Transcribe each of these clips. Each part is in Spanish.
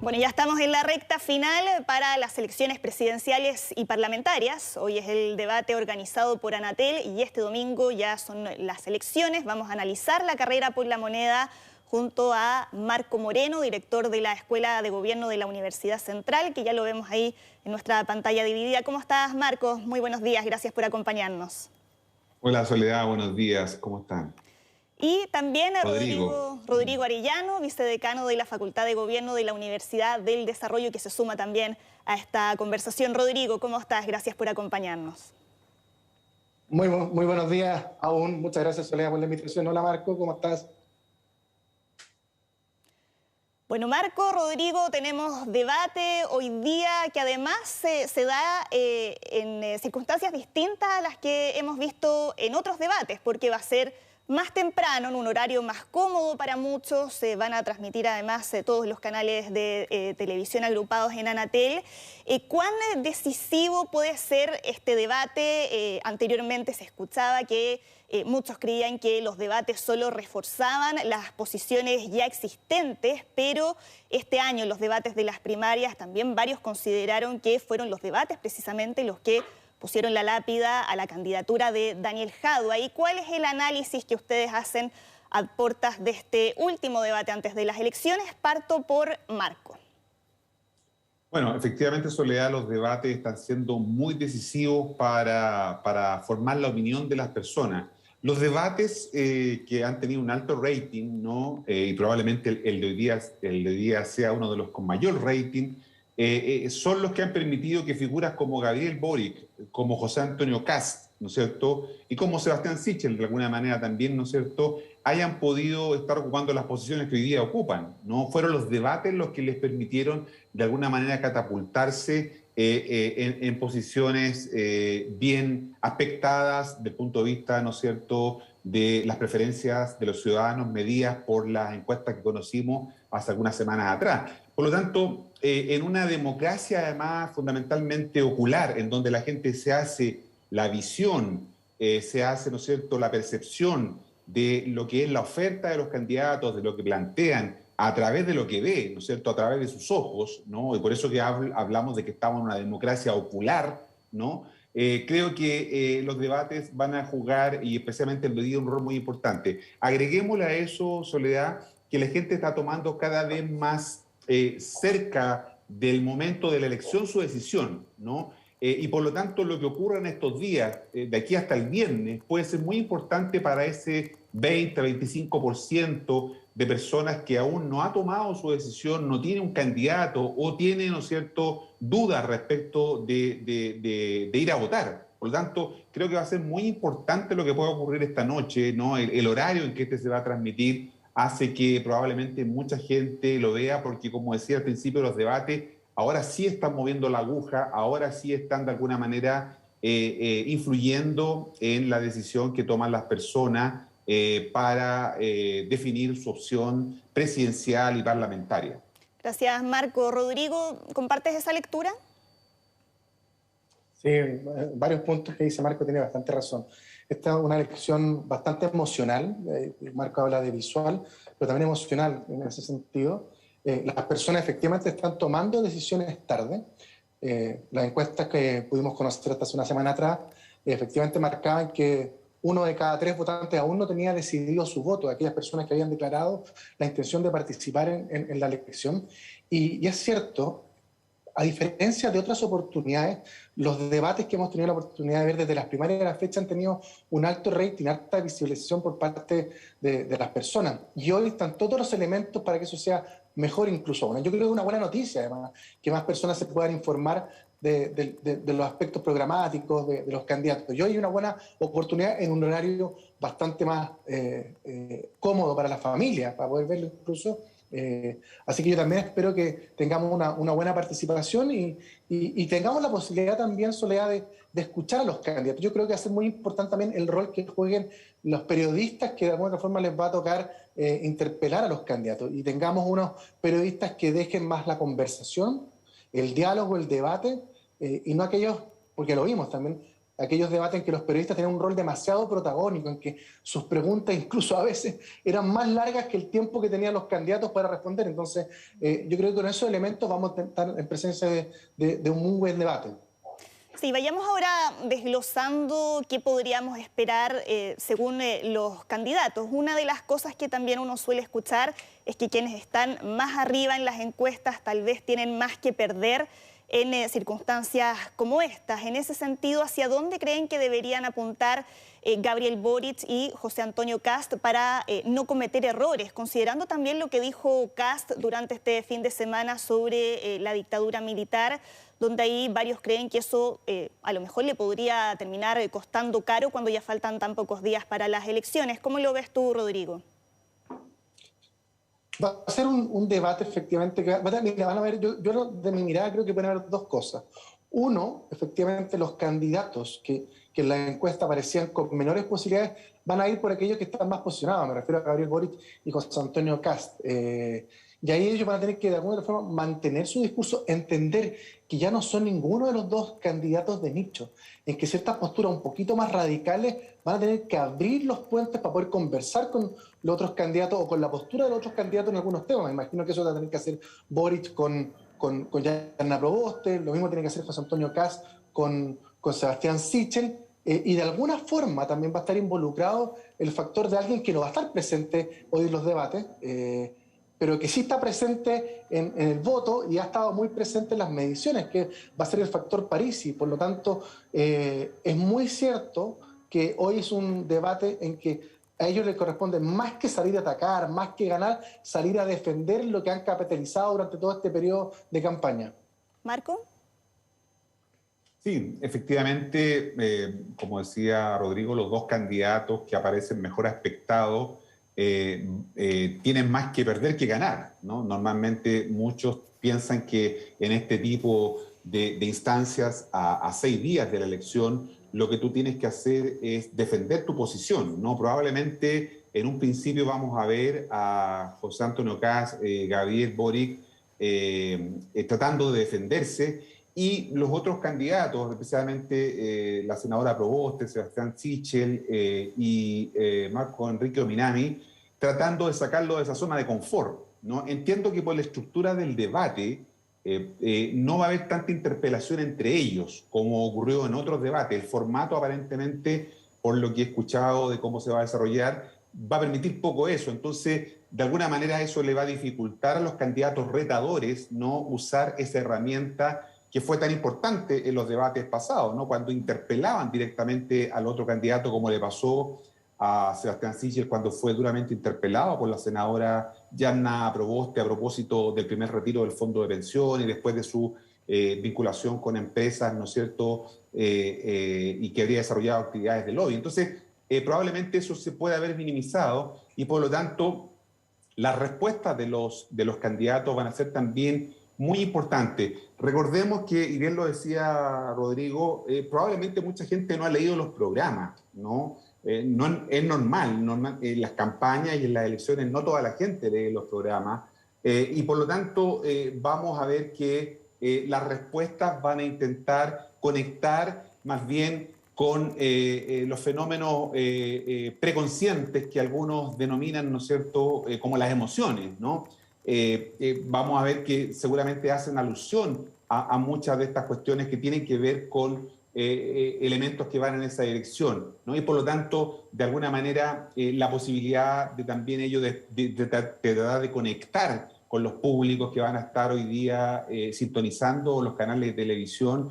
Bueno, ya estamos en la recta final para las elecciones presidenciales y parlamentarias. Hoy es el debate organizado por Anatel y este domingo ya son las elecciones. Vamos a analizar la carrera por la moneda junto a Marco Moreno, director de la Escuela de Gobierno de la Universidad Central, que ya lo vemos ahí en nuestra pantalla dividida. ¿Cómo estás, Marco? Muy buenos días, gracias por acompañarnos. Hola Soledad, buenos días, ¿cómo están? Y también a Rodrigo. Rodrigo Arellano, vicedecano de la Facultad de Gobierno de la Universidad del Desarrollo, que se suma también a esta conversación. Rodrigo, ¿cómo estás? Gracias por acompañarnos. Muy buenos días aún. Muchas gracias, Soledad, por la invitación. Hola, Marco, ¿cómo estás? Bueno, Marco, Rodrigo, tenemos debate hoy día que además se da en circunstancias distintas a las que hemos visto en otros debates, porque va a ser más temprano, en un horario más cómodo para muchos. Se van a transmitir además todos los canales de televisión agrupados en Anatel. ¿Cuán decisivo puede ser este debate? Anteriormente se escuchaba que muchos creían que los debates solo reforzaban las posiciones ya existentes, pero este año los debates de las primarias también varios consideraron que fueron los debates precisamente los que pusieron la lápida a la candidatura de Daniel Jadue. ¿Y cuál es el análisis que ustedes hacen a puertas de este último debate antes de las elecciones? Parto por Marco. Bueno, efectivamente, Soledad, los debates están siendo muy decisivos para formar la opinión de las personas. Los debates que han tenido un alto rating, ¿no? Y probablemente el de hoy día sea uno de los con mayor rating, son los que han permitido que figuras como Gabriel Boric, como José Antonio Kast, ¿no es cierto?, y como Sebastián Sichel, de alguna manera también, ¿no es cierto?, hayan podido estar ocupando las posiciones que hoy día ocupan, ¿no? Fueron los debates los que les permitieron, de alguna manera, catapultarse en posiciones bien aspectadas desde el punto de vista, ¿no es cierto?, de las preferencias de los ciudadanos medidas por las encuestas que conocimos hace algunas semanas atrás. Por lo tanto, en una democracia además fundamentalmente ocular, en donde la gente se hace la visión, se hace, ¿no es cierto?, la percepción de lo que es la oferta de los candidatos, de lo que plantean, a través de lo que ve, ¿no es cierto?, a través de sus ojos, ¿no? Y por eso que hablamos de que estamos en una democracia ocular, ¿no? Creo que los debates van a jugar, y especialmente el de día, un rol muy importante. Agreguémosle a eso, Soledad, que la gente está tomando cada vez más cerca del momento de la elección su decisión, ¿no? Y por lo tanto lo que ocurre en estos días, de aquí hasta el viernes, puede ser muy importante para ese 20-25% de personas que aún no ha tomado su decisión, no tiene un candidato o tiene, ¿no es cierto?, dudas respecto de ir a votar. Por lo tanto, creo que va a ser muy importante lo que pueda ocurrir esta noche, ¿no? El horario en que este se va a transmitir hace que probablemente mucha gente lo vea, porque como decía al principio de los debates, ahora sí están moviendo la aguja, ahora sí están de alguna manera influyendo en la decisión que toman las personas para definir su opción presidencial y parlamentaria. Gracias, Marco. Rodrigo, ¿compartes esa lectura? Sí, varios puntos que dice Marco tiene bastante razón. Esta es una elección bastante emocional. Marco habla de visual, pero también emocional en ese sentido. Las personas efectivamente están tomando decisiones tarde. Las encuestas que pudimos conocer hasta hace una semana atrás efectivamente marcaban que 1 de cada 3 votantes aún no tenía decidido su voto, aquellas personas que habían declarado la intención de participar en la elección. Y es cierto, a diferencia de otras oportunidades, los debates que hemos tenido la oportunidad de ver desde las primarias a la fecha han tenido un alto rating, alta visibilización por parte de las personas. Y hoy están todos los elementos para que eso sea mejor incluso. Bueno, yo creo que es una buena noticia, además, que más personas se puedan informar de los aspectos programáticos de los candidatos. Y hoy hay una buena oportunidad en un horario bastante más cómodo para la familia, para poder verlo incluso. Así que yo también espero que tengamos una buena participación y tengamos la posibilidad también, Soledad, de escuchar a los candidatos. Yo creo que va a ser muy importante también el rol que jueguen los periodistas, que de alguna forma les va a tocar interpelar a los candidatos, y tengamos unos periodistas que dejen más la conversación, el diálogo, el debate, y no aquellos, porque lo vimos también, aquellos debates en que los periodistas tenían un rol demasiado protagónico, en que sus preguntas incluso a veces eran más largas que el tiempo que tenían los candidatos para responder. Entonces, yo creo que con esos elementos vamos a estar en presencia de un muy buen debate. Sí, vayamos ahora desglosando qué podríamos esperar según los candidatos. Una de las cosas que también uno suele escuchar es que quienes están más arriba en las encuestas tal vez tienen más que perder en circunstancias como estas. En ese sentido, ¿hacia dónde creen que deberían apuntar Gabriel Boric y José Antonio Kast para no cometer errores, considerando también lo que dijo Kast durante este fin de semana sobre la dictadura militar, donde ahí varios creen que eso a lo mejor le podría terminar costando caro cuando ya faltan tan pocos días para las elecciones? ¿Cómo lo ves tú, Rodrigo? Va a ser un debate efectivamente que van a ver, yo de mi mirada creo que pueden haber dos cosas. Uno, efectivamente los candidatos que en la encuesta parecían con menores posibilidades van a ir por aquellos que están más posicionados. Me refiero a Gabriel Boric y José Antonio Kast. Y ahí ellos van a tener que de alguna forma mantener su discurso, entender que ya no son ninguno de los dos candidatos de nicho, en que ciertas posturas un poquito más radicales van a tener que abrir los puentes para poder conversar con los otros candidatos o con la postura de los otros candidatos en algunos temas. Me imagino que eso va a tener que hacer Boric con Jana Proboste, lo mismo tiene que hacer José Antonio Kast con Sebastián Sichel, y de alguna forma también va a estar involucrado el factor de alguien que no va a estar presente hoy en los debates, pero que sí está presente en el voto y ha estado muy presente en las mediciones, que va a ser el factor Parisi. Por lo tanto, es muy cierto que hoy es un debate en que a ellos les corresponde, más que salir a atacar, más que ganar, salir a defender lo que han capitalizado durante todo este periodo de campaña. ¿Marco? Sí, efectivamente, como decía Rodrigo, los dos candidatos que aparecen mejor aspectados tienen más que perder que ganar, ¿no? Normalmente muchos piensan que en este tipo de instancias a 6 días de la elección lo que tú tienes que hacer es defender tu posición, ¿no? Probablemente en un principio vamos a ver a José Antonio Kast, Gabriel Boric tratando de defenderse, y los otros candidatos, especialmente la senadora Proboste, Sebastián Sichel y Marco Enrique Ominami, tratando de sacarlo de esa zona de confort, ¿no? Entiendo que por la estructura del debate no va a haber tanta interpelación entre ellos como ocurrió en otros debates. El formato aparentemente, por lo que he escuchado de cómo se va a desarrollar, va a permitir poco eso. Entonces, de alguna manera eso le va a dificultar a los candidatos retadores no usar esa herramienta que fue tan importante en los debates pasados, ¿no? Cuando interpelaban directamente al otro candidato, como le pasó a Sebastián Sichel cuando fue duramente interpelado por la senadora Jana Proboste a propósito del primer retiro del fondo de pensión y después de su vinculación con empresas, ¿no es cierto?, y que habría desarrollado actividades de lobby. Entonces, probablemente eso se puede haber minimizado y por lo tanto las respuestas de los candidatos van a ser también muy importantes. Recordemos que, y bien lo decía Rodrigo, probablemente mucha gente no ha leído los programas, ¿no? No es normal, en las campañas y en las elecciones no toda la gente lee los programas y por lo tanto vamos a ver que las respuestas van a intentar conectar más bien con los fenómenos preconscientes que algunos denominan, ¿no es cierto?, como las emociones, ¿no? Vamos a ver que seguramente hacen alusión a muchas de estas cuestiones que tienen que ver con elementos que van en esa dirección, ¿no? Y por lo tanto, de alguna manera, la posibilidad de también ellos de conectar con los públicos que van a estar hoy día sintonizando los canales de televisión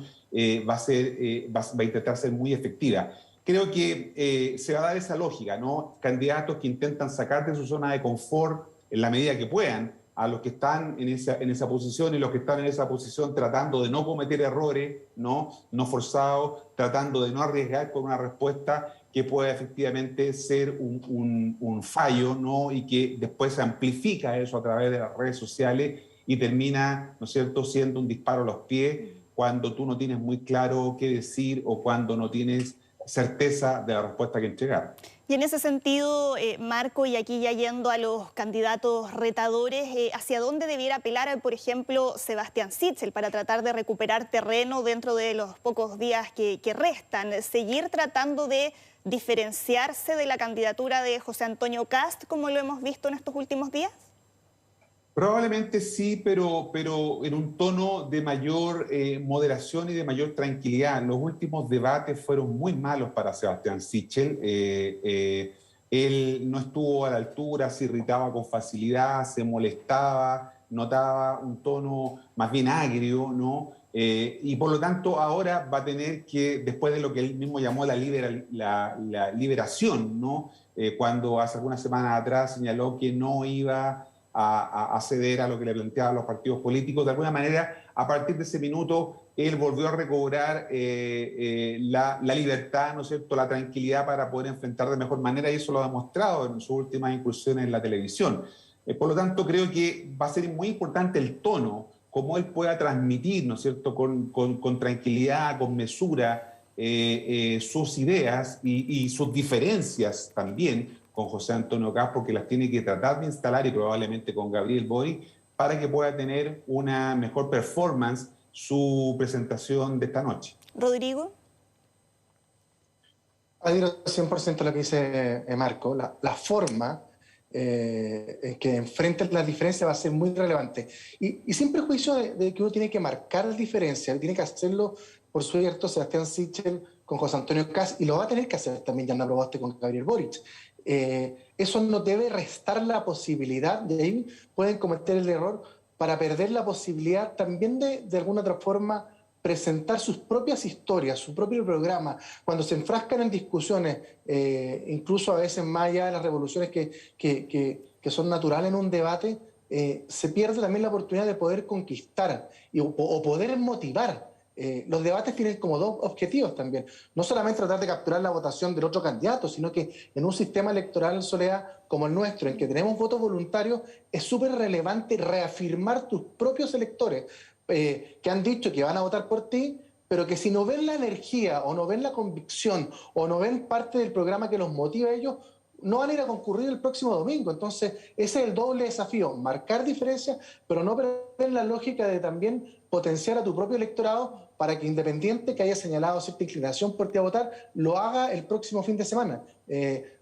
va a intentar ser muy efectiva. Creo que se va a dar esa lógica, ¿no? Candidatos que intentan sacar de su zona de confort en la medida que puedan a los que están en esa posición y los que están en esa posición tratando de no cometer errores, no forzados, tratando de no arriesgar con una respuesta que pueda efectivamente ser un fallo, ¿no? Y que después se amplifica eso a través de las redes sociales y termina, ¿no es cierto?, siendo un disparo a los pies cuando tú no tienes muy claro qué decir o cuando no tienes certeza de la respuesta que entregar. Y en ese sentido, Marco, y aquí ya yendo a los candidatos retadores, ¿hacia dónde debiera apelar, por ejemplo, Sebastián Sichel para tratar de recuperar terreno dentro de los pocos días que restan? ¿Seguir tratando de diferenciarse de la candidatura de José Antonio Kast, como lo hemos visto en estos últimos días? Probablemente sí, pero en un tono de mayor moderación y de mayor tranquilidad. Los últimos debates fueron muy malos para Sebastián Sichel. Él no estuvo a la altura, se irritaba con facilidad, se molestaba, notaba un tono más bien agrio, ¿no? Y por lo tanto ahora va a tener que, después de lo que él mismo llamó la liberación, ¿no? Cuando hace algunas semanas atrás señaló que no iba a ceder a lo que le planteaban los partidos políticos. De alguna manera, a partir de ese minuto, él volvió a recobrar la libertad, ¿no es cierto?, la tranquilidad para poder enfrentar de mejor manera, y eso lo ha demostrado en sus últimas incursiones en la televisión. Por lo tanto, creo que va a ser muy importante el tono, cómo él pueda transmitir, ¿no es cierto?, con tranquilidad, con mesura, sus ideas y sus diferencias también con José Antonio Kast, porque las tiene que tratar de instalar, y probablemente con Gabriel Boric, para que pueda tener una mejor performance su presentación de esta noche. Rodrigo. Adhiero 100% a lo que dice Marco. La forma en que enfrenten las diferencias va a ser muy relevante. Y sin prejuicio de que uno tiene que marcar diferencias, tiene que hacerlo, por cierto, Sebastián Sichel con José Antonio Kast, y lo va a tener que hacer también Jana Proboste con Gabriel Boric. Eso no debe restar la posibilidad, de ahí pueden cometer el error para perder la posibilidad también de alguna otra forma presentar sus propias historias, su propio programa. Cuando se enfrascan en discusiones, incluso a veces más allá de las revoluciones que son naturales en un debate, se pierde también la oportunidad de poder conquistar o poder motivar. Los debates tienen como dos objetivos también. No solamente tratar de capturar la votación del otro candidato, sino que en un sistema electoral, Soledad, como el nuestro, en que tenemos votos voluntarios, es súper relevante reafirmar tus propios electores que han dicho que van a votar por ti, pero que si no ven la energía o no ven la convicción o no ven parte del programa que los motiva a ellos, no van a ir a concurrir el próximo domingo. Entonces, ese es el doble desafío, marcar diferencias, pero no perder la lógica de también potenciar a tu propio electorado para que, independiente que haya señalado cierta inclinación por ti a votar, lo haga el próximo fin de semana.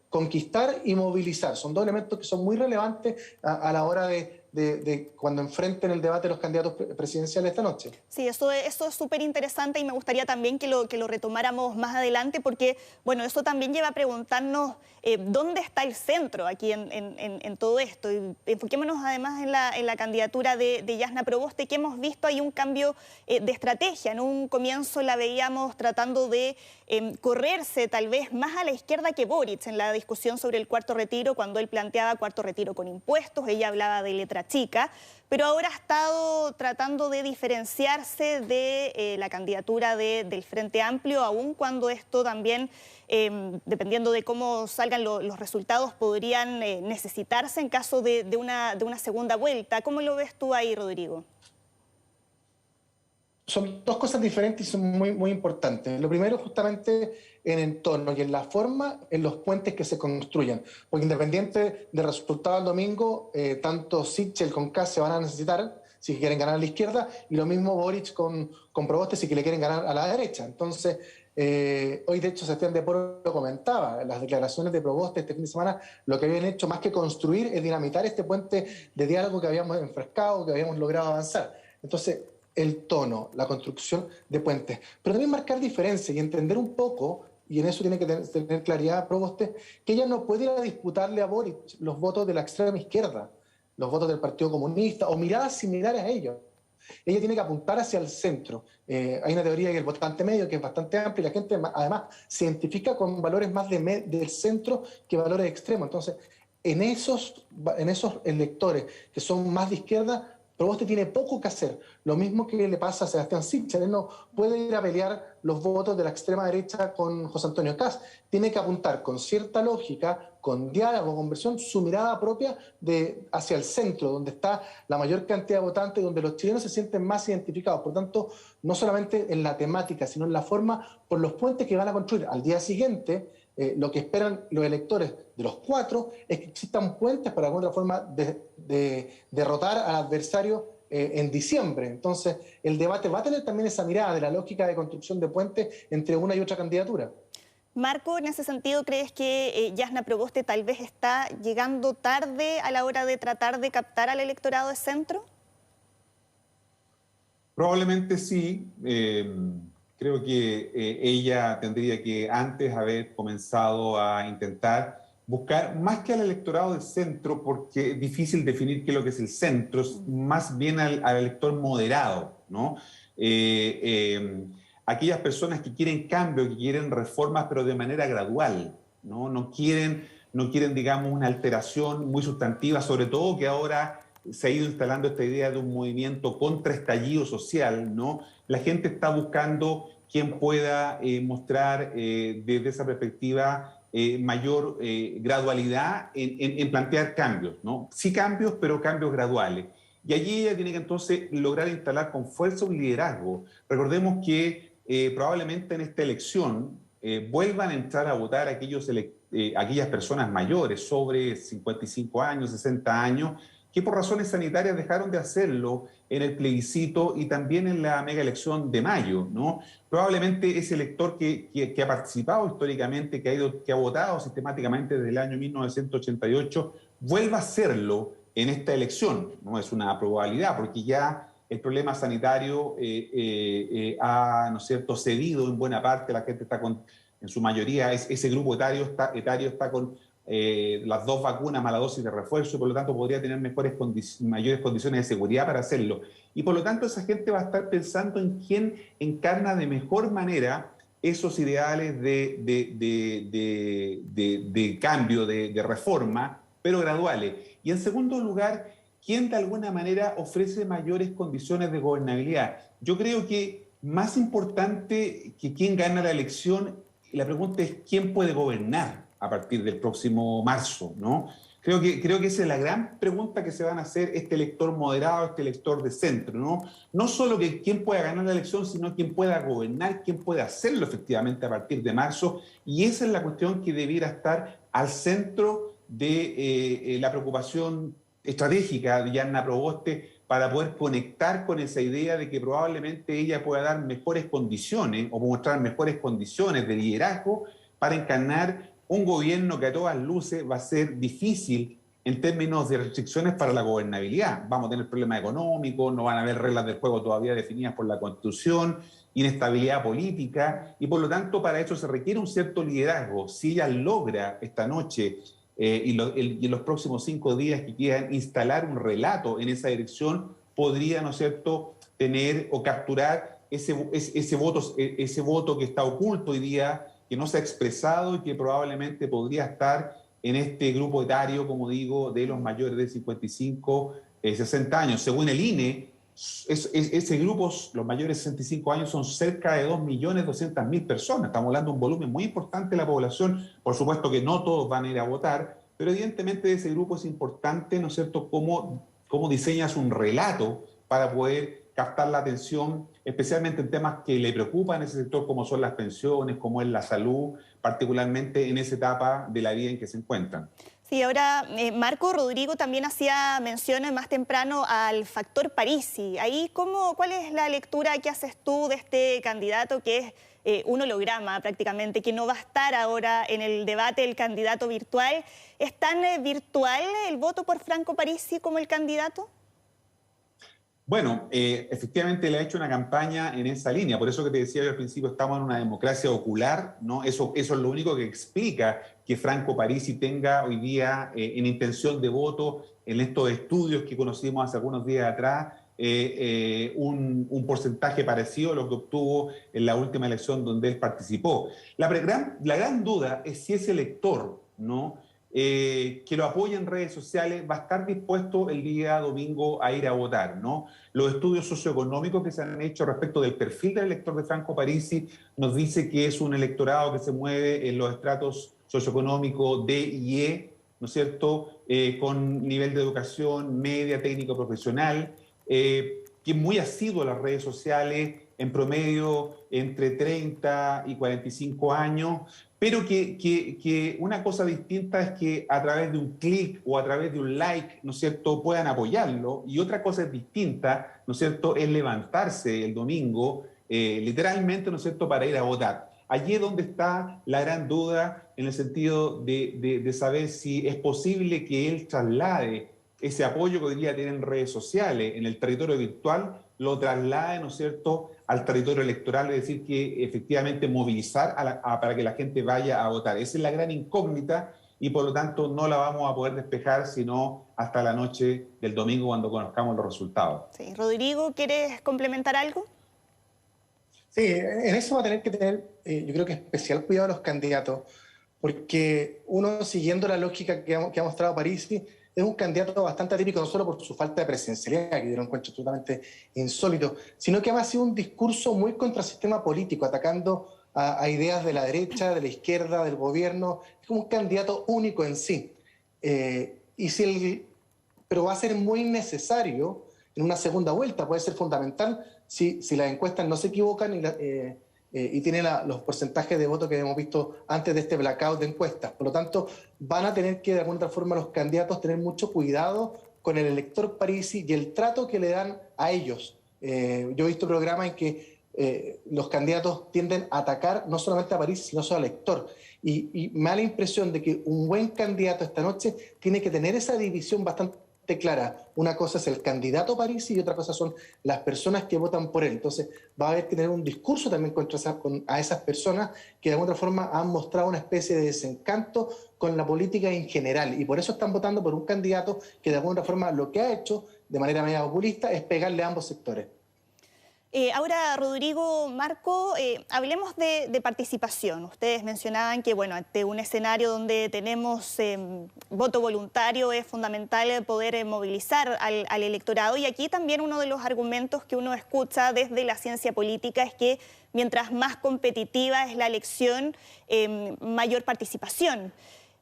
Conquistar y movilizar son dos elementos que son muy relevantes a la hora de cuando enfrenten el debate de los candidatos presidenciales esta noche. Sí, eso es súper interesante, y me gustaría también que lo retomáramos más adelante, porque bueno, eso también lleva a preguntarnos dónde está el centro aquí en todo esto. Y enfoquémonos además en la candidatura de Jana Proboste, que hemos visto hay un cambio de estrategia. En un comienzo la veíamos tratando de correrse tal vez más a la izquierda que Boric en la discusión sobre el cuarto retiro, cuando él planteaba cuarto retiro con impuestos, ella hablaba de letra chica, pero ahora ha estado tratando de diferenciarse de la candidatura del Frente Amplio, aun cuando esto también, dependiendo de cómo salgan los resultados, podrían necesitarse en caso de una segunda vuelta. ¿Cómo lo ves tú ahí, Rodrigo? Son dos cosas diferentes y son muy, muy importantes. Lo primero, justamente en entorno y en la forma, en los puentes que se construyan. Porque independiente del resultado del domingo, tanto Sichel con Kast se van a necesitar si quieren ganar a la izquierda, y lo mismo Boric con Proboste si le quieren ganar a la derecha. Entonces, hoy de hecho Sebastián de Poro lo comentaba, las declaraciones de Proboste este fin de semana, lo que habían hecho más que construir es dinamitar este puente de diálogo que habíamos enfrascado, que habíamos logrado avanzar. Entonces, el tono, la construcción de puentes, pero también marcar diferencias y entender un poco, y en eso tiene que tener claridad Proboste, que ella no puede ir a disputarle a Boric los votos de la extrema izquierda, los votos del Partido Comunista o miradas similares a ellos. Ella tiene que apuntar hacia el centro. Hay una teoría que el votante medio, que es bastante amplia, y la gente además se identifica con valores más del centro que valores extremos. Entonces, en esos electores que son más de izquierda, Proboste tiene poco que hacer. Lo mismo que le pasa a Sebastián Sichel. Él no puede ir a pelear los votos de la extrema derecha con José Antonio Kast. Tiene que apuntar con cierta lógica, con diálogo, conversión, su mirada propia hacia el centro, donde está la mayor cantidad de votantes, donde los chilenos se sienten más identificados. Por tanto, no solamente en la temática, sino en la forma, por los puentes que van a construir. Al día siguiente, lo que esperan los electores de los cuatro es que existan puentes para, de alguna forma, de derrotar al adversario en diciembre. Entonces, el debate va a tener también esa mirada de la lógica de construcción de puentes entre una y otra candidatura. Marco, en ese sentido, ¿crees que Jasna Proboste tal vez está llegando tarde a la hora de tratar de captar al electorado de centro? Probablemente sí. Creo que ella tendría que antes haber comenzado a intentar buscar más que al electorado del centro, porque es difícil definir qué es lo que es el centro, es más bien al elector moderado, ¿no? Aquellas personas que quieren cambio, que quieren reformas, pero de manera gradual, ¿no? No quieren, digamos, una alteración muy sustantiva, sobre todo que ahora se ha ido instalando esta idea de un movimiento contra estallido social, ¿no? La gente está buscando quien pueda mostrar desde esa perspectiva mayor gradualidad en plantear cambios, ¿no? Sí cambios, pero cambios graduales. Y allí ella tiene que entonces lograr instalar con fuerza un liderazgo. Recordemos que probablemente en esta elección vuelvan a entrar a votar aquellas personas mayores, sobre 55 años, 60 años, que por razones sanitarias dejaron de hacerlo en el plebiscito y también en la mega elección de mayo, ¿no? Probablemente ese elector que ha participado históricamente, que ha votado sistemáticamente desde el año 1988, vuelva a hacerlo en esta elección. No es una probabilidad, porque ya el problema sanitario ha, ¿no es cierto?, cedido en buena parte. La gente está en su mayoría, ese grupo etario está con las 2 vacunas más la dosis de refuerzo, y por lo tanto podría tener mayores condiciones de seguridad para hacerlo. Y por lo tanto esa gente va a estar pensando en quién encarna de mejor manera esos ideales de cambio, de reforma, pero graduales. Y en segundo lugar, quién de alguna manera ofrece mayores condiciones de gobernabilidad. Yo creo que más importante que quién gana la elección, la pregunta es quién puede gobernar a partir del próximo marzo, ¿no? Creo que esa es la gran pregunta que se van a hacer este elector moderado, este elector de centro, ¿no? No solo que quién pueda ganar la elección, sino quién pueda gobernar, quién puede hacerlo efectivamente a partir de marzo. Y esa es la cuestión que debiera estar al centro de la preocupación estratégica de Jasna Proboste, para poder conectar con esa idea de que probablemente ella pueda dar mejores condiciones o mostrar mejores condiciones de liderazgo para encarnar un gobierno que a todas luces va a ser difícil en términos de restricciones para la gobernabilidad. Vamos a tener problemas económicos, no van a haber reglas del juego todavía definidas por la Constitución, inestabilidad política, y por lo tanto para eso se requiere un cierto liderazgo. Si ella logra esta noche y en los próximos 5 días que quieran instalar un relato en esa dirección, podría, ¿no es cierto?, tener o capturar ese voto que está oculto hoy día, que no se ha expresado y que probablemente podría estar en este grupo etario, como digo, de los mayores de 55, 60 años. Según el INE, ese grupo, los mayores de 65 años, son cerca de 2.200.000 personas. Estamos hablando de un volumen muy importante de la población. Por supuesto que no todos van a ir a votar, pero evidentemente de ese grupo es importante, ¿no es cierto?, cómo diseñas un relato para poder captar la atención, especialmente en temas que le preocupan a ese sector, como son las pensiones, como es la salud, particularmente en esa etapa de la vida en que se encuentran. Sí, ahora Marco, Rodrigo también hacía menciones más temprano al factor Parisi. Ahí, ¿cuál es la lectura que haces tú de este candidato que es un holograma prácticamente, que no va a estar ahora en el debate del candidato virtual? ¿Es tan virtual el voto por Franco Parisi como el candidato? Bueno, efectivamente le ha hecho una campaña en esa línea. Por eso que te decía yo al principio, estamos en una democracia ocular, ¿no? Eso es lo único que explica que Franco Parisi tenga hoy día en intención de voto, en estos estudios que conocimos hace algunos días atrás, un porcentaje parecido a lo que obtuvo en la última elección donde él participó. La gran duda es si ese elector, ¿no?, que lo apoya en redes sociales va a estar dispuesto el día domingo a ir a votar, ¿no? Los estudios socioeconómicos que se han hecho respecto del perfil del elector de Franco Parisi nos dice que es un electorado que se mueve en los estratos socioeconómico D y E, ¿no es cierto?, con nivel de educación media, técnico, profesional, que es muy asiduo a las redes sociales, en promedio entre 30 y 45 años, pero que una cosa distinta es que a través de un clic o a través de un like, ¿no es cierto?, puedan apoyarlo, y otra cosa es distinta, ¿no es cierto?, es levantarse el domingo, literalmente, ¿no es cierto?, para ir a votar. Allí es donde está la gran duda en el sentido de saber si es posible que él traslade ese apoyo que hoy día tienen redes sociales en el territorio virtual, lo traslade, ¿no es cierto?, al territorio electoral, es decir, que efectivamente movilizar para que la gente vaya a votar. Esa es la gran incógnita y por lo tanto no la vamos a poder despejar sino hasta la noche del domingo cuando conozcamos los resultados. Sí. Rodrigo, ¿quieres complementar algo? Sí, en eso va a tener que tener, yo creo que especial cuidado los candidatos, porque uno, siguiendo la lógica que ha mostrado Parisi, es un candidato bastante atípico, no solo por su falta de presencialidad, que yo lo encuentro absolutamente insólito, sino que además ha sido un discurso muy contra el sistema político, atacando a ideas de la derecha, de la izquierda, del gobierno. Es como un candidato único en sí. Pero va a ser muy necesario en una segunda vuelta, puede ser fundamental si las encuestas no se equivocan y tiene los porcentajes de votos que hemos visto antes de este blackout de encuestas. Por lo tanto, van a tener que, de alguna otra forma, los candidatos tener mucho cuidado con el elector Parisi y el trato que le dan a ellos. Yo he visto programas en que los candidatos tienden a atacar no solamente a Parisi, sino a su elector. Y me da la impresión de que un buen candidato esta noche tiene que tener esa división bastante clara. Una cosa es el candidato Parisi y otra cosa son las personas que votan por él. Entonces va a haber que tener un discurso también a esas personas que de alguna otra forma han mostrado una especie de desencanto con la política en general y por eso están votando por un candidato que de alguna otra forma lo que ha hecho de manera media populista es pegarle a ambos sectores. Ahora, Rodrigo, Marco, hablemos de participación. Ustedes mencionaban que, bueno, ante un escenario donde tenemos voto voluntario es fundamental poder movilizar al electorado. Y aquí también uno de los argumentos que uno escucha desde la ciencia política es que mientras más competitiva es la elección, mayor participación.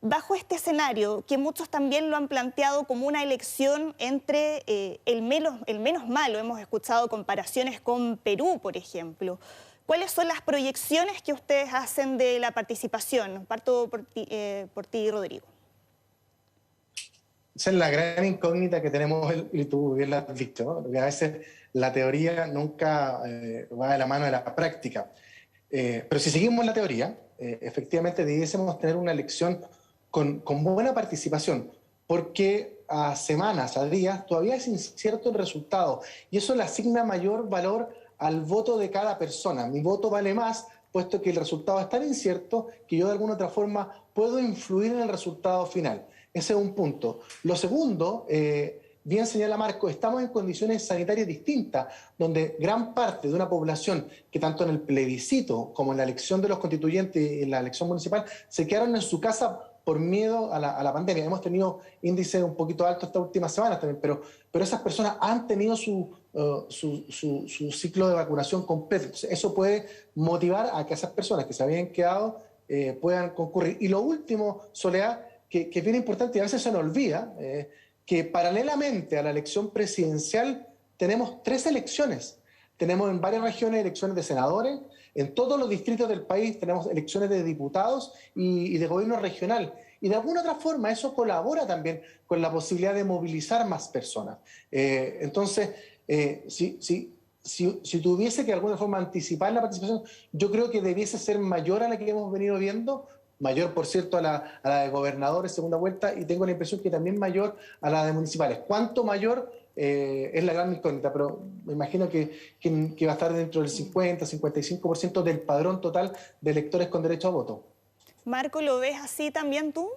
Bajo este escenario, que muchos también lo han planteado como una elección entre el menos malo, hemos escuchado comparaciones con Perú, por ejemplo. ¿Cuáles son las proyecciones que ustedes hacen de la participación? Parto por ti, Rodrigo. Esa es la gran incógnita que tenemos, y tú bien lo has dicho, ¿no? Porque a veces la teoría nunca va de la mano de la práctica. Pero si seguimos la teoría, efectivamente debiésemos tener una elección con buena participación, porque a semanas, a días, todavía es incierto el resultado y eso le asigna mayor valor al voto de cada persona. Mi voto vale más, puesto que el resultado es tan incierto que yo de alguna otra forma puedo influir en el resultado final. Ese es un punto. Lo segundo, bien señala Marco, estamos en condiciones sanitarias distintas, donde gran parte de una población que tanto en el plebiscito como en la elección de los constituyentes y en la elección municipal se quedaron en su casa por miedo a la pandemia. Hemos tenido índices un poquito altos estas últimas semanas también, pero esas personas han tenido su ciclo de vacunación completo. Entonces, eso puede motivar a que esas personas que se habían quedado puedan concurrir. Y lo último, Soledad, que es bien importante y a veces se nos olvida, que paralelamente a la elección presidencial tenemos 3 elecciones. Tenemos en varias regiones elecciones de senadores, en todos los distritos del país tenemos elecciones de diputados y de gobierno regional. Y de alguna otra forma eso colabora también con la posibilidad de movilizar más personas. Entonces, si tuviese que de alguna forma anticipar la participación, yo creo que debiese ser mayor a la que hemos venido viendo, mayor, por cierto, a la de gobernadores, segunda vuelta, y tengo la impresión que también mayor a la de municipales. ¿Cuánto mayor? Es la gran incógnita, pero me imagino que va a estar dentro del 50-55% del padrón total de electores con derecho a voto. Marco, ¿lo ves así también tú?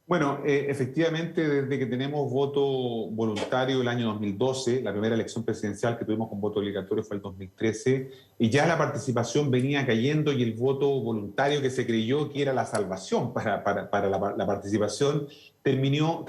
Bueno, efectivamente, desde que tenemos voto voluntario el año 2012, la primera elección presidencial que tuvimos con voto obligatorio fue el 2013, y ya la participación venía cayendo y el voto voluntario que se creyó que era la salvación para la participación terminó,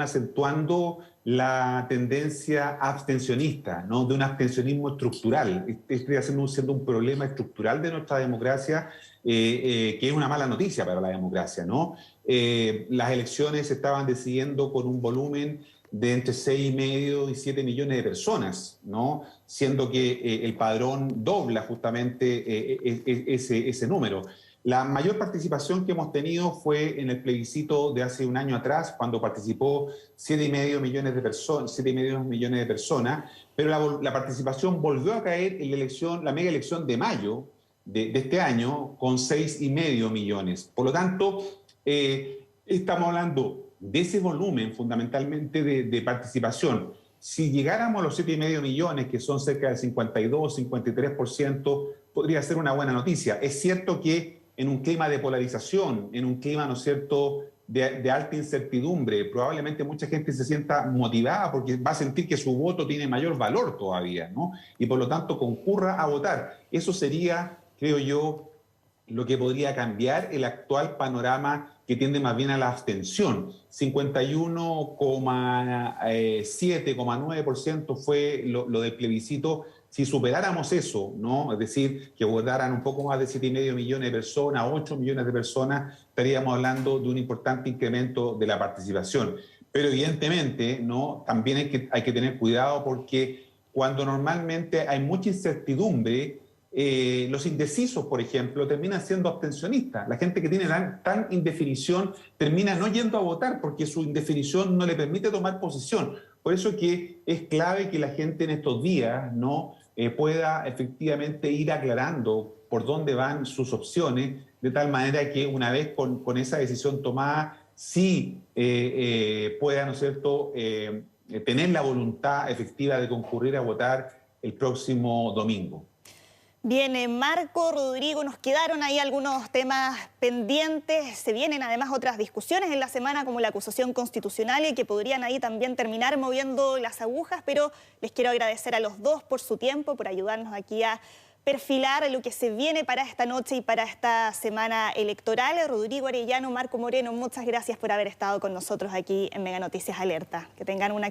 acentuando la tendencia abstencionista, ¿no? De un abstencionismo estructural. Este está siendo un problema estructural de nuestra democracia, que es una mala noticia para la democracia, ¿no? Las elecciones se estaban decidiendo con un volumen de entre 6,5 y 7 millones de personas, ¿no? Siendo que el padrón dobla justamente ese número. La mayor participación que hemos tenido fue en el plebiscito de hace un año atrás, cuando participó 7,5 millones de personas, pero la participación volvió a caer en la mega elección de mayo de este año, con 6,5 millones. Por lo tanto, estamos hablando de ese volumen fundamentalmente de participación. Si llegáramos a los 7,5 millones, que son cerca del 52, 53%, podría ser una buena noticia. Es cierto que en un clima de polarización, en un clima, ¿no es cierto?, de alta incertidumbre, probablemente mucha gente se sienta motivada porque va a sentir que su voto tiene mayor valor todavía, ¿no? Y por lo tanto concurra a votar. Eso sería, creo yo, lo que podría cambiar el actual panorama que tiende más bien a la abstención. 51,7,9% fue lo del plebiscito. Si superáramos eso, ¿no? Es decir, que votaran un poco más de 7,5 millones de personas, 8 millones de personas, estaríamos hablando de un importante incremento de la participación. Pero evidentemente, ¿no?, también hay que tener cuidado, porque cuando normalmente hay mucha incertidumbre, los indecisos, por ejemplo, terminan siendo abstencionistas. La gente que tiene tan indefinición termina no yendo a votar porque su indefinición no le permite tomar posición. Por eso que es clave que la gente en estos días, ¿no?, pueda efectivamente ir aclarando por dónde van sus opciones, de tal manera que una vez con esa decisión tomada, sí pueda, ¿no es cierto?, tener la voluntad efectiva de concurrir a votar el próximo domingo. Bien, Marco, Rodrigo, nos quedaron ahí algunos temas pendientes. Se vienen además otras discusiones en la semana, como la acusación constitucional, y que podrían ahí también terminar moviendo las agujas, pero les quiero agradecer a los dos por su tiempo, por ayudarnos aquí a perfilar lo que se viene para esta noche y para esta semana electoral. Rodrigo Arellano, Marco Moreno, muchas gracias por haber estado con nosotros aquí en Mega Noticias Alerta. Que tengan una